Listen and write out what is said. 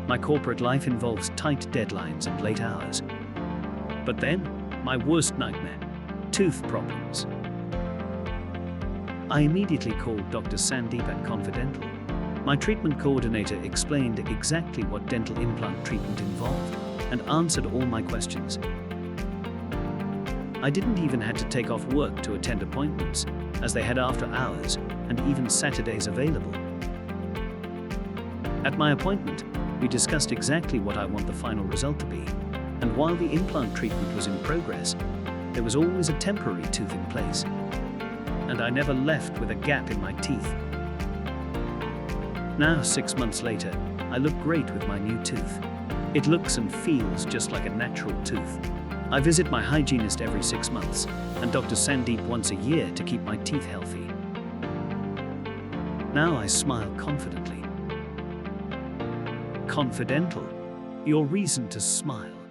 My corporate life involves tight deadlines and late hours. But then, my worst nightmare: tooth problems. I immediately called Dr. Sandeep at Confidental. My treatment coordinator explained exactly what dental implant treatment involved and answered all my questions. I didn't even have to take off work to attend appointments, as they had after hours and even Saturdays available. At my appointment, we discussed exactly what I want the final result to be, and while the implant treatment was in progress, there was always a temporary tooth in place, and I never left with a gap in my teeth. Now, 6 months later, I look great with my new tooth. It looks and feels just like a natural tooth. I visit my hygienist every 6 months, and Dr. Sandeep once a year to keep my teeth healthy. Now I smile confidently. Confidental, your reason to smile.